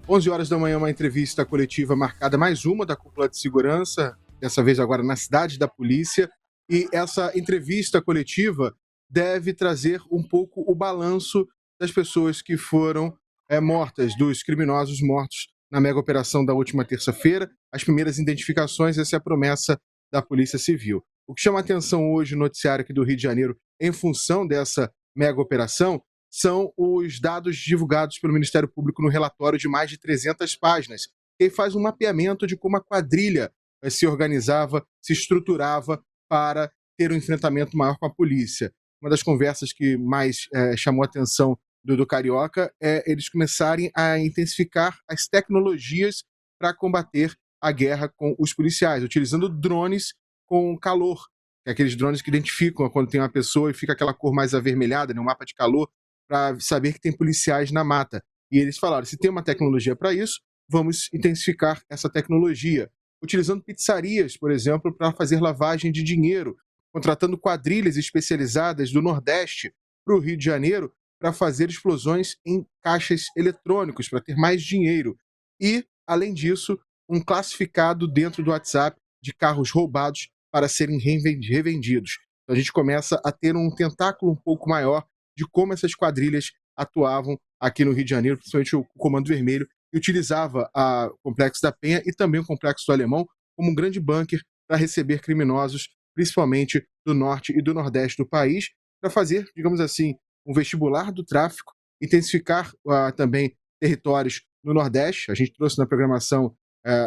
11 horas da manhã, uma entrevista coletiva marcada, mais uma da cúpula de segurança, dessa vez agora na cidade da polícia. E essa entrevista coletiva deve trazer um pouco o balanço das pessoas que foram mortas, dos criminosos mortos na mega operação da última terça-feira. As primeiras identificações, essa é a promessa da Polícia Civil. O que chama a atenção hoje no noticiário aqui do Rio de Janeiro, em função dessa mega operação, são os dados divulgados pelo Ministério Público no relatório de mais de 300 páginas, que faz um mapeamento de como a quadrilha se organizava, se estruturava para ter um enfrentamento maior com a polícia. Uma das conversas que mais chamou a atenção do Carioca é eles começarem a intensificar as tecnologias para combater a guerra com os policiais, utilizando drones com calor, que é aqueles drones que identificam quando tem uma pessoa e fica aquela cor mais avermelhada, né, um mapa de calor, para saber que tem policiais na mata. E eles falaram, se tem uma tecnologia para isso, vamos intensificar essa tecnologia. Utilizando pizzarias, por exemplo, para fazer lavagem de dinheiro, contratando quadrilhas especializadas do Nordeste para o Rio de Janeiro para fazer explosões em caixas eletrônicos, para ter mais dinheiro. E, além disso, um classificado dentro do WhatsApp de carros roubados para serem revendidos. Então a gente começa a ter um tentáculo um pouco maior de como essas quadrilhas atuavam aqui no Rio de Janeiro, principalmente o Comando Vermelho, que utilizava o Complexo da Penha e também o Complexo do Alemão como um grande bunker para receber criminosos, principalmente do norte e do nordeste do país, para fazer, digamos assim, um vestibular do tráfico, intensificar também territórios no Nordeste. A gente trouxe na programação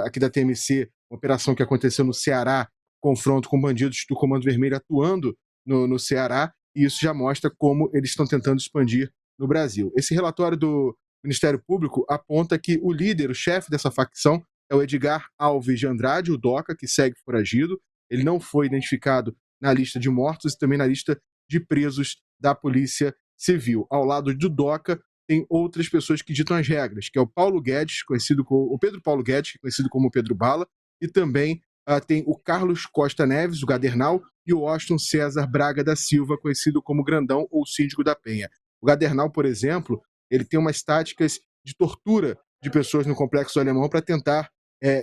aqui da TMC uma operação que aconteceu no Ceará, confronto com bandidos do Comando Vermelho atuando no Ceará, e isso já mostra como eles estão tentando expandir no Brasil. Esse relatório do Ministério Público aponta que o líder, o chefe dessa facção, é o Edgar Alves de Andrade, o DOCA, que segue foragido. Ele não foi identificado na lista de mortos e também na lista de presos da Polícia Civil. Ao lado do DOCA, tem outras pessoas que ditam as regras, que é o Paulo Guedes, o Pedro Paulo Guedes, conhecido como Pedro Bala, e também tem o Carlos Costa Neves, o Gadernal, e o Austin César Braga da Silva, conhecido como Grandão ou Síndico da Penha. O Gadernal, por exemplo, ele tem umas táticas de tortura de pessoas no Complexo do Alemão para tentar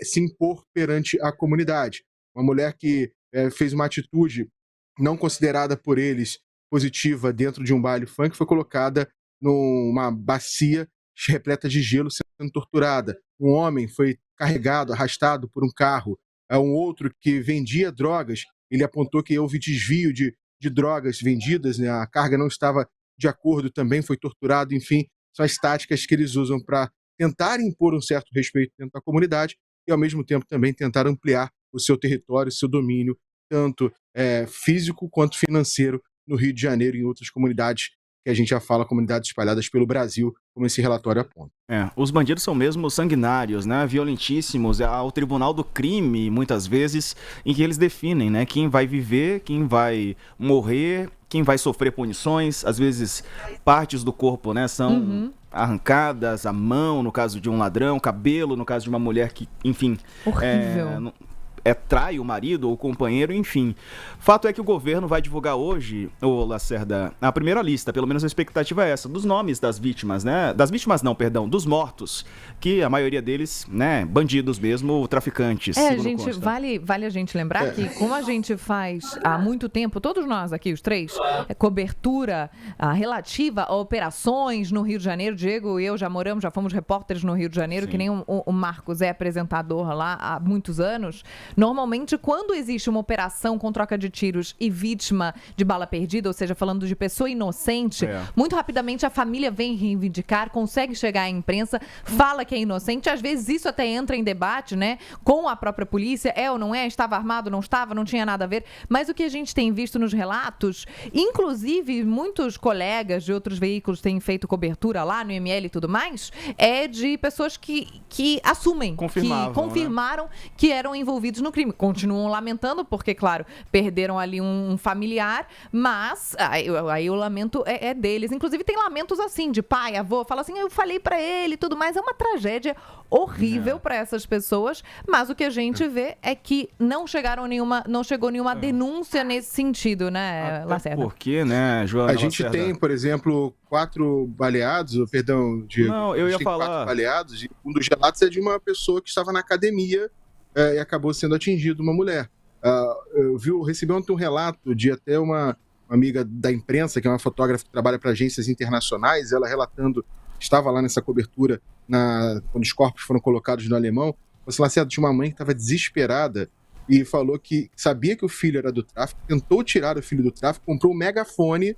se impor perante a comunidade. Uma mulher que fez uma atitude não considerada por eles positiva dentro de um baile funk foi colocada numa bacia repleta de gelo sendo torturada. Um homem foi carregado, arrastado por um carro. Um outro que vendia drogas, ele apontou que houve desvio de drogas vendidas, né? A carga não estava de acordo, também foi torturado. Enfim, são as táticas que eles usam para tentar impor um certo respeito dentro da comunidade e, ao mesmo tempo, também tentar ampliar o seu território, o seu domínio, tanto físico quanto financeiro, no Rio de Janeiro e em outras comunidades que a gente já fala, comunidades espalhadas pelo Brasil, como esse relatório aponta. Os bandidos são mesmo sanguinários, né? Violentíssimos, ao tribunal do crime, muitas vezes, em que eles definem, né? Quem vai viver, quem vai morrer, quem vai sofrer punições, às vezes partes do corpo, né? São arrancadas, a mão, no caso de um ladrão, cabelo, no caso de uma mulher que, enfim... Horrível. Trai o marido ou o companheiro, enfim. Fato é que o governo vai divulgar hoje, Lacerda, a primeira lista, pelo menos a expectativa é essa, dos nomes das vítimas, né? Das vítimas não, perdão, dos mortos, que a maioria deles, né, bandidos mesmo, traficantes. Gente, vale a gente lembrar que, como a gente faz há muito tempo, todos nós aqui, os três, cobertura relativa a operações no Rio de Janeiro, Diego e eu já fomos repórteres no Rio de Janeiro, sim, que nem o Marcos é apresentador lá há muitos anos. Normalmente, quando existe uma operação com troca de tiros e vítima de bala perdida, ou seja, falando de pessoa inocente, muito rapidamente a família vem reivindicar, consegue chegar à imprensa, fala que é inocente, às vezes isso até entra em debate, né, com a própria polícia, ou não é, estava armado, não estava, não tinha nada a ver, mas o que a gente tem visto nos relatos, inclusive muitos colegas de outros veículos têm feito cobertura lá no ML e tudo mais, é de pessoas que assumem, que confirmaram, né, que eram envolvidos no crime. Continuam lamentando, porque, claro, perderam ali um familiar, mas aí o lamento é deles. Inclusive, tem lamentos assim, de pai, avô, fala assim, eu falei pra ele e tudo mais. É uma tragédia horrível para essas pessoas, mas o que a gente vê é que não chegou nenhuma denúncia nesse sentido, né, Lacerda? Porque, né, Joana A gente Lacerda? tem, por exemplo, 4 baleados, Não, eu ia falar. 4 baleados, e um dos relatos é de uma pessoa que estava na academia e acabou sendo atingida, uma mulher. Eu recebi ontem um relato de até uma amiga da imprensa, que é uma fotógrafa que trabalha para agências internacionais, ela relatando, estava lá nessa cobertura quando os corpos foram colocados no Alemão. Você Lacerda, tinha uma mãe que estava desesperada e falou que sabia que o filho era do tráfico, tentou tirar o filho do tráfico, comprou um megafone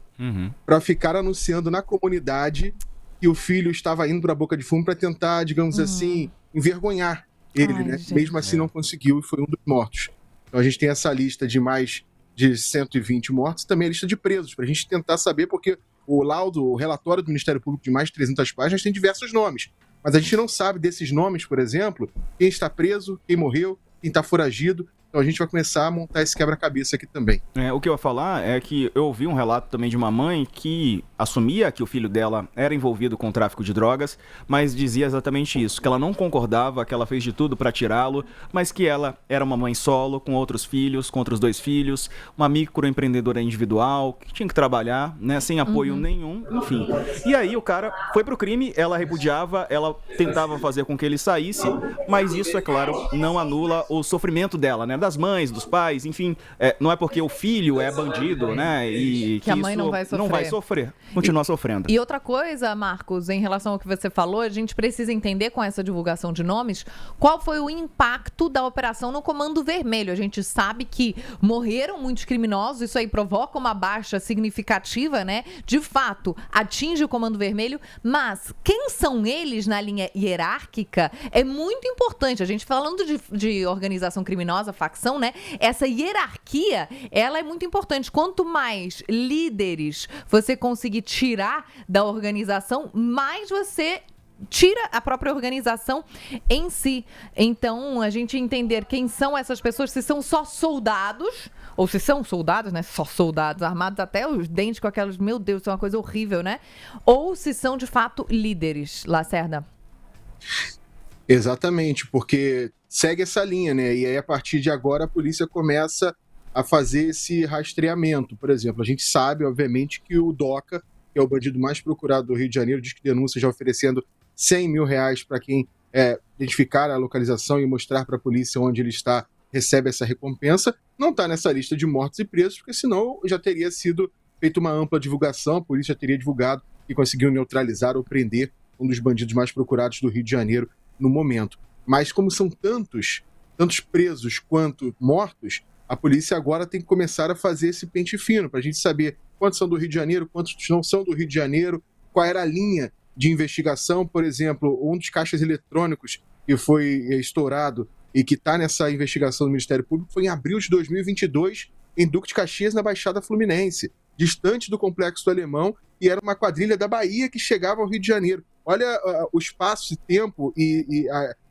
para ficar anunciando na comunidade que o filho estava indo para a boca de fumo para tentar, digamos assim, envergonhar ele, né? Gente. Mesmo assim não conseguiu e foi um dos mortos. Então a gente tem essa lista de mais de 120 mortos e também a lista de presos, para a gente tentar saber, porque o relatório do Ministério Público de mais de 300 páginas tem diversos nomes. Mas a gente não sabe desses nomes, por exemplo, quem está preso, quem morreu, quem está foragido. Então a gente vai começar a montar esse quebra-cabeça aqui também. O que eu ia falar é que eu ouvi um relato também de uma mãe que assumia que o filho dela era envolvido com o tráfico de drogas, mas dizia exatamente isso, que ela não concordava, que ela fez de tudo para tirá-lo, mas que ela era uma mãe solo, com outros filhos, com outros 2 filhos, uma microempreendedora individual, que tinha que trabalhar, né, sem apoio nenhum, enfim. E aí o cara foi pro crime, ela repudiava, ela tentava fazer com que ele saísse, mas isso, é claro, não anula o sofrimento dela, né? Das mães, dos pais, enfim, não é porque o filho é bandido, né, e que a mãe não vai sofrer. Continua sofrendo. E outra coisa, Marcos, em relação ao que você falou, a gente precisa entender com essa divulgação de nomes qual foi o impacto da operação no Comando Vermelho. A gente sabe que morreram muitos criminosos, isso aí provoca uma baixa significativa, né? De fato, atinge o Comando Vermelho, mas quem são eles na linha hierárquica é muito importante. A gente falando de organização criminosa, facção, né? Essa hierarquia, ela é muito importante. Quanto mais líderes você conseguir tirar da organização, mais você tira a própria organização em si. Então, a gente entender quem são essas pessoas, se são só soldados, ou se são soldados, né? Só soldados, armados até os dentes com aquelas... Meu Deus, isso é uma coisa horrível, né? Ou se são, de fato, líderes. Lacerda? Exatamente, porque segue essa linha, né? E aí, a partir de agora, a polícia começa a fazer esse rastreamento. Por exemplo, a gente sabe, obviamente, que o DOCA, que é o bandido mais procurado do Rio de Janeiro, diz que denúncia já oferecendo R$100 mil para quem identificar a localização e mostrar para a polícia onde ele está, recebe essa recompensa. Não está nessa lista de mortos e presos, porque senão já teria sido feita uma ampla divulgação, a polícia já teria divulgado e conseguiu neutralizar ou prender um dos bandidos mais procurados do Rio de Janeiro no momento. Mas como são tantos presos quanto mortos, a polícia agora tem que começar a fazer esse pente fino, para a gente saber quantos são do Rio de Janeiro, quantos não são do Rio de Janeiro, qual era a linha de investigação. Por exemplo, um dos caixas eletrônicos que foi estourado e que está nessa investigação do Ministério Público foi em abril de 2022, em Duque de Caxias, na Baixada Fluminense, distante do Complexo do Alemão, e era uma quadrilha da Bahia que chegava ao Rio de Janeiro. Olha o espaço e tempo e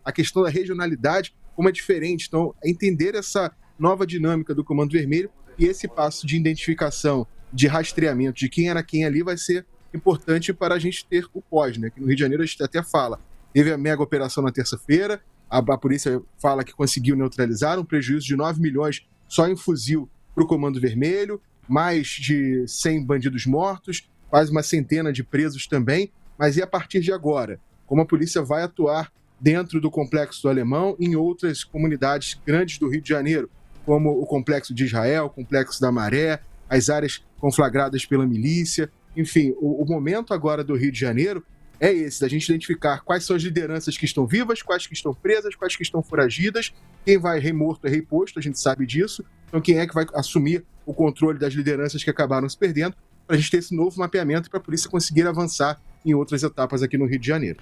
a questão da regionalidade, como é diferente. Então, entender essa nova dinâmica do Comando Vermelho e esse passo de identificação, de rastreamento de quem era quem ali vai ser importante para a gente ter o pós, né? Que no Rio de Janeiro a gente até fala, teve a mega operação na terça-feira, a polícia fala que conseguiu neutralizar um prejuízo de 9 milhões só em fuzil para o Comando Vermelho, mais de 100 bandidos mortos, quase uma centena de presos também. Mas e a partir de agora? Como a polícia vai atuar dentro do Complexo do Alemão e em outras comunidades grandes do Rio de Janeiro, como o Complexo de Israel, o Complexo da Maré, as áreas conflagradas pela milícia. Enfim, o momento agora do Rio de Janeiro é esse, da gente identificar quais são as lideranças que estão vivas, quais que estão presas, quais que estão foragidas, quem vai rei morto é rei posto, a gente sabe disso. Então quem é que vai assumir o controle das lideranças que acabaram se perdendo, para a gente ter esse novo mapeamento e para a polícia conseguir avançar em outras etapas aqui no Rio de Janeiro.